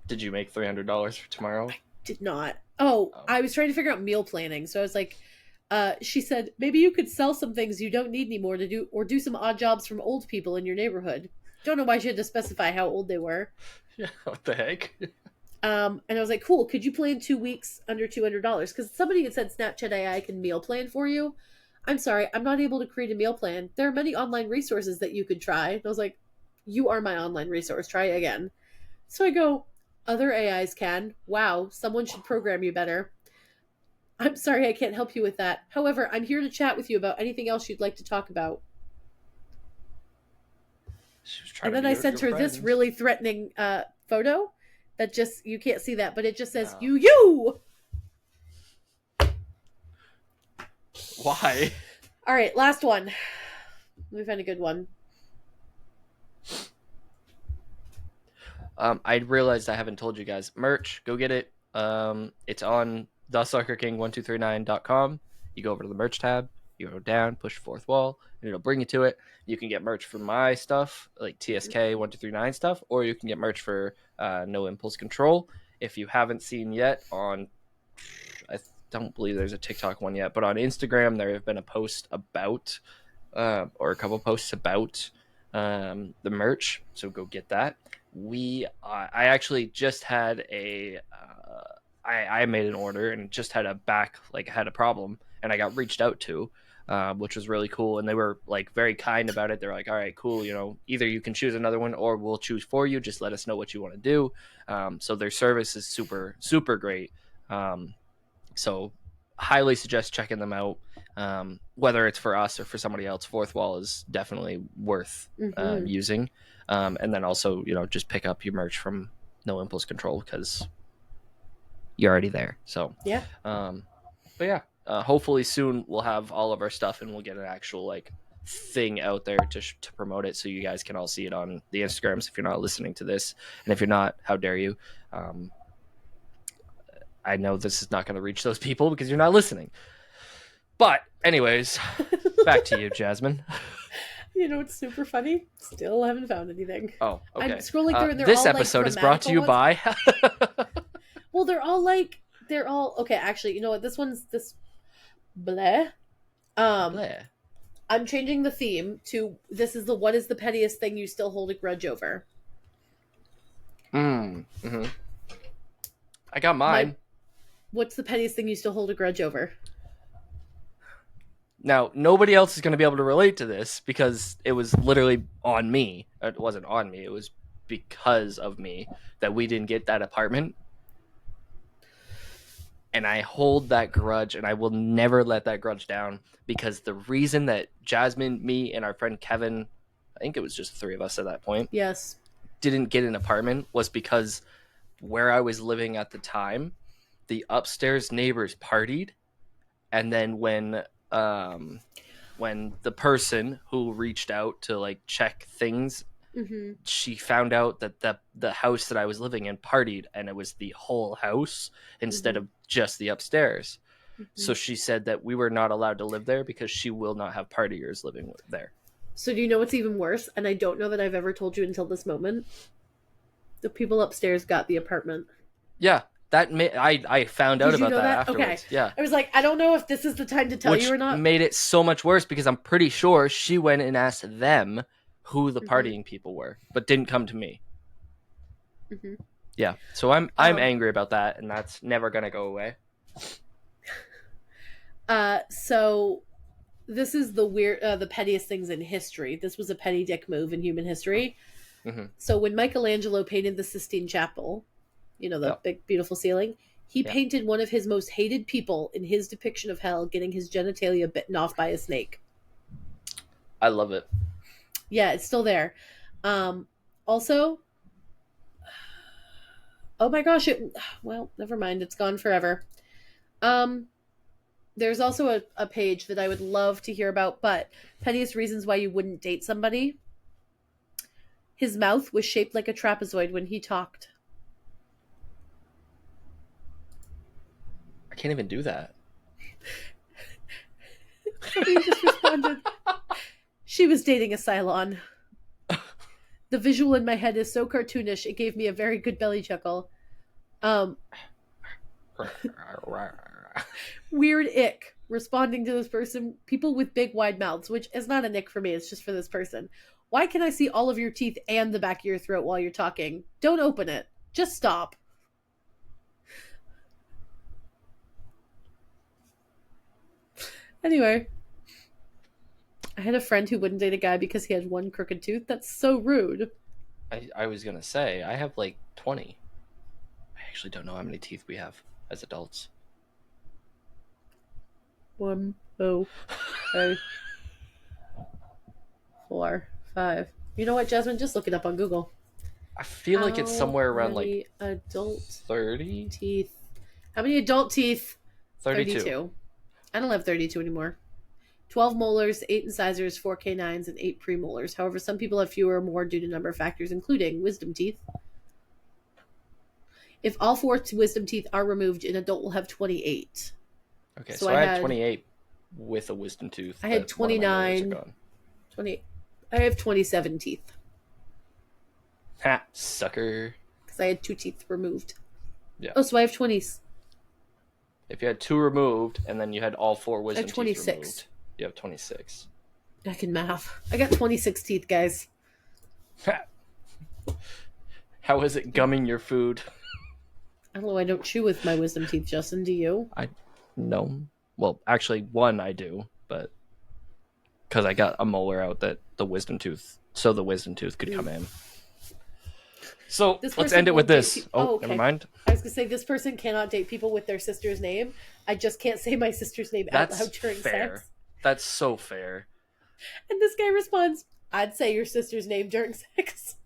Did you make $300 for tomorrow? Did not. Oh, Oh. I was trying to figure out meal planning, so I was like, she said maybe you could sell some things you don't need anymore to do, or do some odd jobs from old people in your neighborhood. Don't know why she had to specify how old they were. Yeah, what the heck? And I was like, "Cool. Could you plan 2 weeks under $200?" Because somebody had said Snapchat AI can meal plan for you. "I'm sorry, I'm not able to create a meal plan. There are many online resources that you could try." And I was like, "You are my online resource. Try again." So I go, "Other AIs can. Wow, someone should program you better. I'm sorry, I can't help you with that. However, I'm here to chat with you about anything else you'd like to talk about." She was trying And to then be I your sent her this friend. really threatening photo that just, you can't see that, but it just says, No. you. Why? All right, last one. Let me find a good one. I realized I haven't told you guys. Merch, go get it. It's on thesuckerking1239.com. You go over to the merch tab, you go down, push the fourth wall, and it'll bring you to it. You can get merch for my stuff, like TSK1239 stuff, or you can get merch for No Impulse Control. if you haven't seen yet on, I don't believe there's a TikTok one yet, but on Instagram there have been a post about, or a couple posts about the merch. So go get that. I actually just had I made an order and just had had a problem, and I got reached out to, which was really cool. And they were like very kind about it. They're like, all right, cool. Either you can choose another one or we'll choose for you. Just let us know what you want to do. So their service is super, super great. So highly suggest checking them out. Whether it's for us or for somebody else, Fourth Wall is definitely worth using. And then also, just pick up your merch from No Impulse Control because you're already there. So Yeah. But yeah, hopefully soon we'll have all of our stuff and we'll get an actual thing out there to promote it, so you guys can all see it on the Instagrams if you're not listening to this, and if you're not, how dare you? I know this is not going to reach those people because you're not listening. But anyways, back to you, Jasmine. It's super funny. Still haven't found anything. Oh, okay. I'm scrolling through and they're this all episode is brought to you by. Well, they're all okay. Actually, you know what? This bleh. Bleh. I'm changing the theme to this is what is the pettiest thing you still hold a grudge over? Mm-hmm. I got mine. What's the pettiest thing you still hold a grudge over? Now, nobody else is going to be able to relate to this because it was literally on me. It wasn't on me. It was because of me that we didn't get that apartment. And I hold that grudge, and I will never let that grudge down, because the reason that Jasmine, me, and our friend Kevin, I think it was just the three of us at that point, yes, didn't get an apartment was because where I was living at the time, the upstairs neighbors partied, and then when the person who reached out to check things, she found out that the house that I was living in partied, and it was the whole house instead of just the upstairs. So she said that we were not allowed to live there because she will not have partiers living there. So do you know what's even worse? And I don't know that I've ever told you until this moment. The people upstairs got the apartment. Yeah, I found out about that afterwards. Okay. Yeah, I was like, I don't know if this is the time to tell you or not. Made it so much worse because I'm pretty sure she went and asked them who the partying people were, but didn't come to me. Yeah, so I'm angry about that, and that's never gonna go away. So this is the pettiest things in history. This was a petty dick move in human history. So when Michelangelo painted the Sistine Chapel, the big beautiful ceiling, he painted one of his most hated people in his depiction of hell getting his genitalia bitten off by a snake. I love it. Yeah, it's still there. Also, oh my gosh, well, never mind, it's gone forever. There's also a page that I would love to hear about, but pettiest reasons why you wouldn't date somebody. His mouth was shaped like a trapezoid when he talked. I can't even do that. He just responded, she was dating a Cylon. The visual in my head is so cartoonish, it gave me a very good belly chuckle. Weird ick responding to this person. People with big wide mouths, which is not an ick for me, it's just for this person. Why can I see all of your teeth and the back of your throat while you're talking? Don't open it. Just stop. Anyway, I had a friend who wouldn't date a guy because he had one crooked tooth. That's so rude. I was going to say, I have 20. I actually don't know how many teeth we have as adults. 1, 2, 3, 4, 5. You know what, Jasmine? Just look it up on Google. I feel like it's somewhere around adult 30 teeth. How many adult teeth? 32. I don't have 32 anymore. 12 molars, 8 incisors, 4 canines, and 8 premolars. However, some people have fewer or more due to a number of factors, including wisdom teeth. If all 4 wisdom teeth are removed, an adult will have 28. Okay, so I had 28 with a wisdom tooth. I had 29. 20. I have 27 teeth. Ha, sucker. Because I had 2 teeth removed. Yeah. Oh, so I have 20s. If you had 2 removed and then you had all 4 I have wisdom teeth 26. removed, you have 26. I can math. I got 26 teeth, guys. How is it gumming your food? I don't know. I don't chew with my wisdom teeth, Justin. Do you? I no. Well, actually, one I do, but because I got a molar out that the wisdom tooth, so the wisdom tooth could come in. So This let's person end it with won't date. this. Oh, Oh, never okay. mind. I was gonna say this person cannot date people with their sister's name. I just can't say my sister's name out That's loud during fair. sex. That's so fair. And this guy responds, "I'd say your sister's name during sex."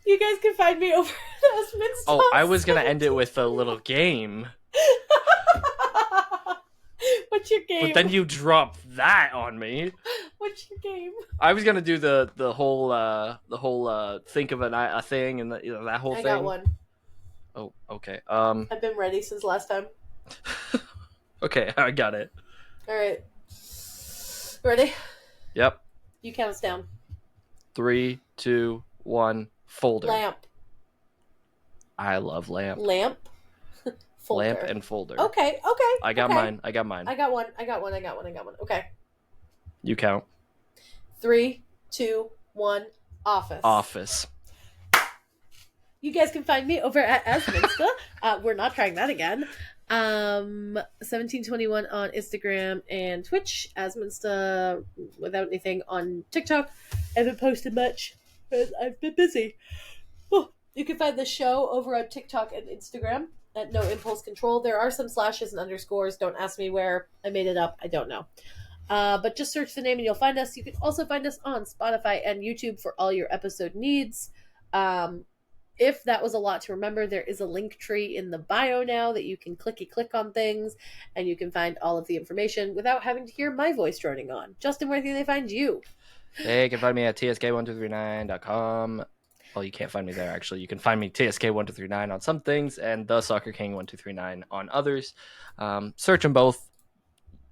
You guys can find me over at Oh, I was gonna end it Jasmine. with a little game, What's your but game? then you dropped that on me. What's your game? I was gonna do the whole think of a thing and that whole I thing. got one. Oh, okay. I've been ready since last time. Okay, I got it. All right. Ready? Yep. You count us down. 3, 2, 1. Folder. Lamp. I love lamp. Lamp. Folder. Lamp and folder. Okay. I got okay. mine. I got mine. I got one. Okay. You count. 3, 2, 1. Office. Office. You guys can find me over at Asminsta. We're not trying that again. 1721 on Instagram and Twitch. Asminsta without anything on TikTok. I haven't posted much because I've been busy. Oh, you can find the show over on TikTok and Instagram at No Impulse Control. There are some slashes and underscores. Don't ask me where. I made it up. I don't know. But just search the name and you'll find us. You can also find us on Spotify and YouTube for all your episode needs. If that was a lot to remember, there is a link tree in the bio now that you can click on things and you can find all of the information without having to hear my voice droning on. Justin, where can they find you? They can find me at tsk1239.com. Well, you can't find me there, actually. You can find me tsk1239 on some things and the Soccer King 1239 on others. Search them both.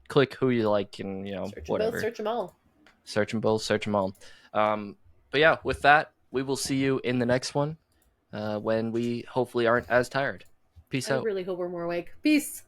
Click who you like and, Search whatever. them both, search them all. Search them both, search them all. But yeah, with that, we will see you in the next one when we hopefully aren't as tired. Peace out. I really hope we're more awake. Peace.